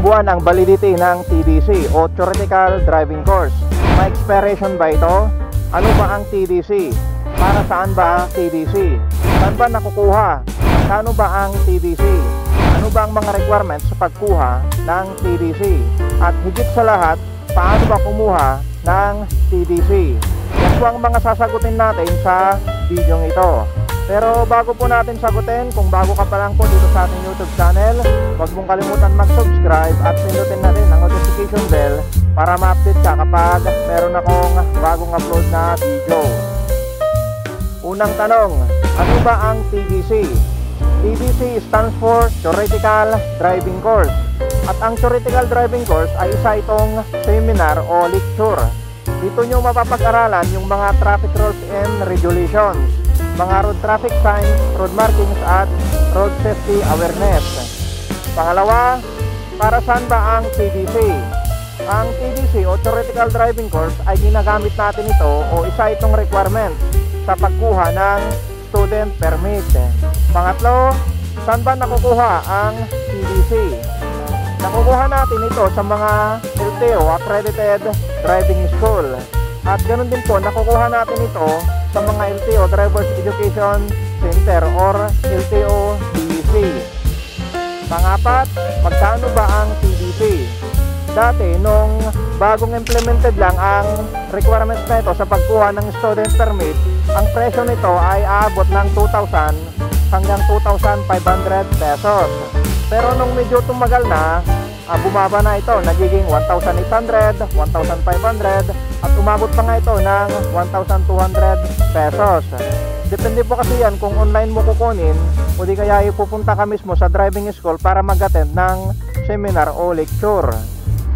ilang buwan ang validity ng TDC o Theoretical Driving Course. May expiration ba ito? Ano ba ang TDC? Para saan ba TDC? Saan ba nakukuha? Kano ba ang TDC? Ano ba ang mga requirements sa pagkuha ng TDC? At higit sa lahat, paano ba kumuha ng TDC? Yan po ang mga sasagutin natin sa video ito. Pero bago po natin sagutin, kung bago ka pa lang po dito sa ating YouTube channel, huwag mong kalimutan mag-subscribe at pindutin na rin ang notification bell para ma-update ka kapag meron akong bagong upload na video. Unang tanong, ano ba ang TDC? TDC stands for Theoretical Driving Course. At ang Theoretical Driving Course ay isa itong seminar o lecture. Dito nyo mapapag-aralan yung mga traffic rules and regulations, mga road traffic signs, road markings at road safety awareness. Pangalawa, para saan ba ang TDC? Ang TDC o Theoretical Driving Course ay ginagamit natin ito o isa itong requirement sa pagkuha ng student permit. Pangatlo, saan ba nakukuha ang TDC? Nakukuha natin ito sa mga LTO, Accredited Driving School. At ganoon din po, nakukuha natin ito sa mga LTO, Drivers Education Center or LTO DEC. Pangapat, magkano ba ang TDC? Dati, nung bagong implemented lang ang requirements na ito sa pagkuha ng student permit, ang presyo nito ay aabot ng 2,000 hanggang 2,500 pesos. Pero nung medyo tumagal na, bumaba na ito, nagiging 1,800, 1,500 at umabot pa nga ito ng 1,200 pesos. Depende po kasi yan kung online mo kukunin o di kaya ipupunta ka mismo sa driving school para mag-attend ng seminar o lecture.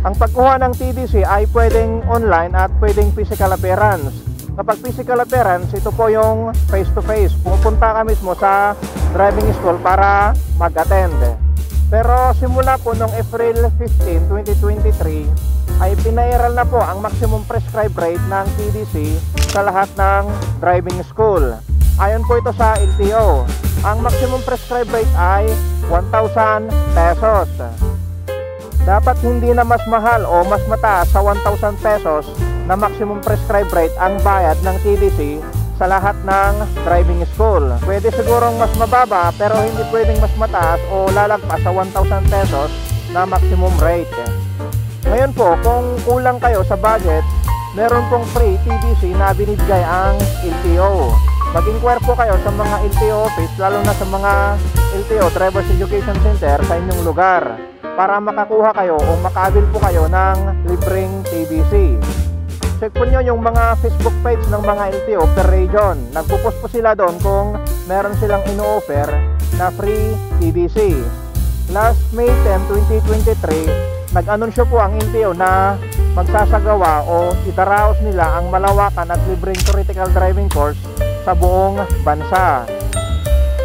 Ang pagkuha ng TDC ay pwedeng online at pwedeng physical appearance. Kapag physical appearance, ito po yung face-to-face. Pupunta ka mismo sa driving school para mag-attend. Pero simula po noong April 15, 2023 ay pinairal na po ang maximum prescribed rate ng TDC sa lahat ng driving school. Ayon po ito sa LTO, ang maximum prescribed rate ay 1,000 pesos. Dapat hindi na mas mahal o mas mataas sa 1,000 pesos na maximum prescribed rate ang bayad ng TDC sa lahat ng driving school. Pwede sigurong mas mababa pero hindi pwedeng mas mataas o lalagpas sa 1,000 pesos na maximum rate. Ngayon po, kung kulang kayo sa budget, meron pong free TDC na binibigay ang LTO. Mag-inquire po kayo sa mga LTO office, lalo na sa mga LTO Drivers Education Center sa inyong lugar para makakuha kayo o makaabil po kayo ng libreng TDC. Check po nyo yung mga Facebook page ng mga LTO per region. Nagpo-post po sila doon kung meron silang ino-offer na free TDC. Last May 10, 2023, nag-anunsyo po ang LTO na magsasagawa o itaraos nila ang malawakan at libreng theoretical driving course sa buong bansa.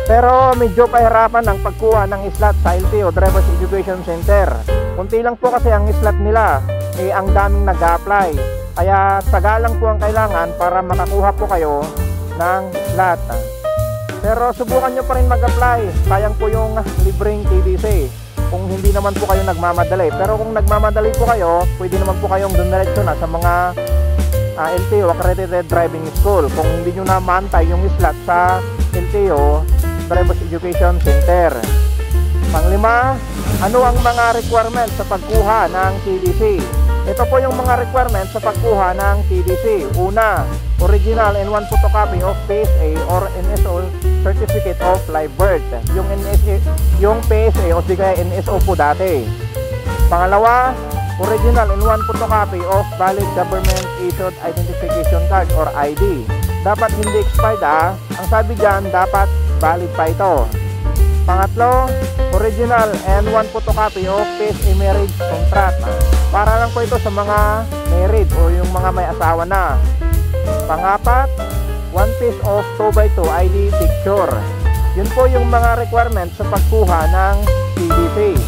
Pero medyo pahirapan ang pagkuha ng slot sa LTO Drivers Education Center. Kunti lang po kasi ang slot nila, ang daming nag-a-apply. Kaya taga lang po ang kailangan para makakuha po kayo ng slot. Pero subukan nyo pa rin mag-apply. Sayang po yung libreng TDC kung hindi naman po kayo nagmamadali. Pero kung nagmamadali po kayo, pwede naman po kayong dumiretso na sa mga LTO Accredited Driving School kung hindi nyo na maantay yung slot sa LTO Drivers Education Center. Panglima, ano ang mga requirements sa pagkuha ng TDC? Ito po yung mga requirements sa pagkuha ng TDC. Una, original and one photocopy of PSA or NSO Certificate of Live Birth. Yung PSA o di kaya NSO po dati. Pangalawa, original and one photocopy of valid government issued identification card or ID. Dapat hindi expired Ang sabi dyan, dapat valid pa ito. Pangatlo, original and one photocopy of PSA marriage contract. Para lang po ito sa mga married o yung mga may asawa na. Pangapat, one piece of 2x2 ID picture. Yun po yung mga requirements sa pagkuha ng TDC.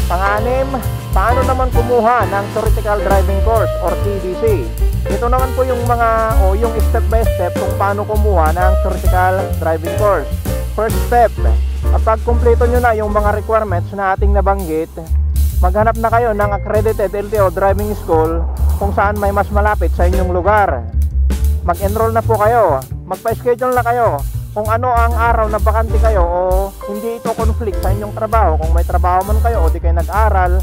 Pang-anim, paano naman kumuha ng theoretical driving course or TDC? Ito naman po yung mga yung step by step kung paano kumuha ng theoretical driving course. First step, kapag kumpleto nyo na yung mga requirements na ating nabanggit, maghanap na kayo ng accredited LTO driving school kung saan may mas malapit sa inyong lugar. Mag-enroll na po kayo, magpa-schedule na kayo kung ano ang araw na bakante kayo o hindi ito conflict sa inyong trabaho. Kung may trabaho man kayo o di kayo nag-aral,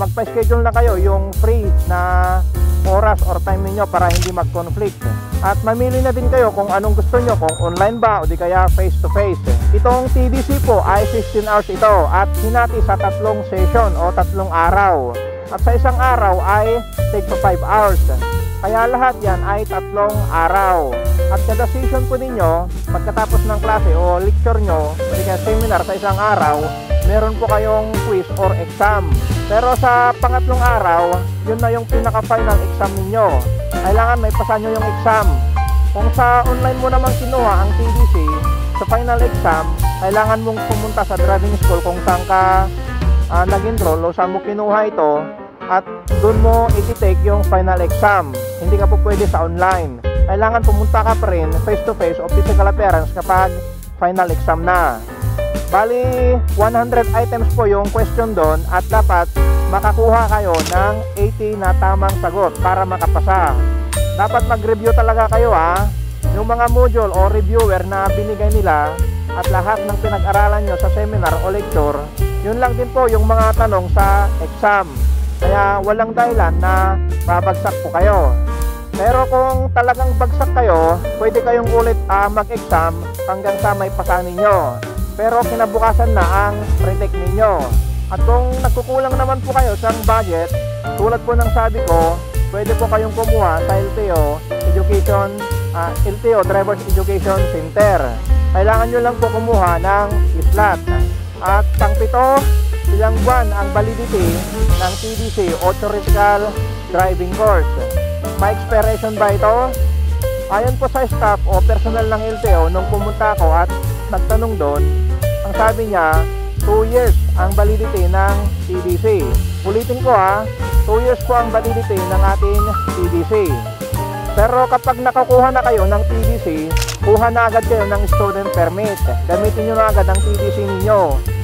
magpa-schedule na kayo yung free na oras or time niyo para hindi mag-conflict. At mamili na din kayo kung anong gusto nyo, kung online ba o di kaya face to face. Itong TDC po ay 16 hours ito at hinati sa 3 session o 3 araw. At sa isang araw ay take to 5 hours. Kaya lahat yan ay 3 araw. At kada session po ninyo, pagkatapos ng klase o lecture nyo, o di kaya seminar sa isang araw, meron po kayong quiz or exam. Pero sa pangatlong araw, yun na yung pinaka-final exam ninyo. Kailangan may pasa nyo yung exam. Kung sa online mo naman kinuha ang TDC, sa final exam, kailangan mong pumunta sa driving school kung saan ka nag-enroll o saan mo kinuha ito at doon mo i-take yung final exam. Hindi ka po pwede sa online. Kailangan pumunta ka pa rin face to face o physical appearance kapag final exam na. Bali, 100 items po yung question doon at dapat makakuha kayo ng 80 na tamang sagot para makapasa. Dapat mag-review talaga kayo yung mga module o reviewer na binigay nila at lahat ng pinag-aralan nyo sa seminar o lecture, yun lang din po yung mga tanong sa exam. Kaya walang dahilan na babagsak po kayo. Pero kung talagang bagsak kayo, pwede kayong ulit mag-exam hanggang sa may pasa ninyo. Pero kinabukasan na ang retake ninyo. At kung nagkukulang naman po kayo sa budget, tulad po ng sabi ko, pwede po kayong kumuha sa LTO Drivers Education Center. Kailangan nyo lang po kumuha ng slot. At pang-7, ilang buwan ang validity ng TDC o Theoretical Driving Course. May expiration ba ito? Ayon po sa staff o personal ng LTO nung pumunta ako at nagtanong doon, ang sabi niya 2 years ang validity ng TDC. Ulitin ko 2 years po ang validity ng ating TDC. Pero kapag nakakuha na kayo ng TDC, kuha na agad kayo ng student permit. Gamitin nyo na agad ang TDC ninyo.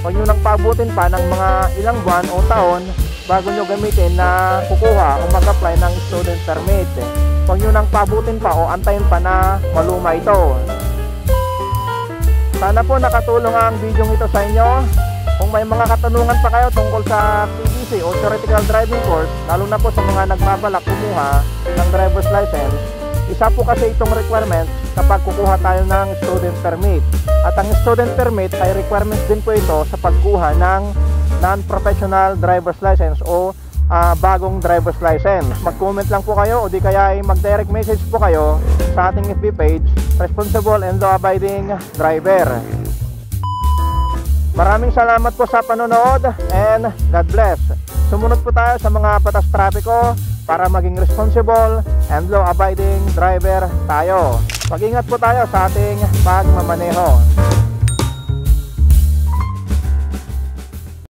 Huwag nyo nang pabutin pa ng mga ilang buwan o taon bago nyo gamitin na kukuha o mag-apply ng student permit. Huwag nyo nang pabutin pa o antayin pa na maluma ito. Sana po nakatulong ang video ito sa inyo. Kung may mga katanungan pa kayo tungkol sa TDC o Theoretical Driving Course, lalo na po sa mga nagbabalak kumuha ng driver's license, isa po kasi itong requirement kapag kukuha tayo ng student permit. At ang student permit ay requirements din po ito sa pagkuha ng non-professional driver's license o bagong driver's license. Mag-comment lang po kayo o di kaya ay mag-direct message po kayo sa ating FB page, Responsible and Law-Abiding Driver. Maraming salamat po sa panonood and God bless. Sumunod po tayo sa mga batas trapiko para maging responsible and law-abiding driver tayo. Mag-ingat po tayo sa ating pagmamaneho.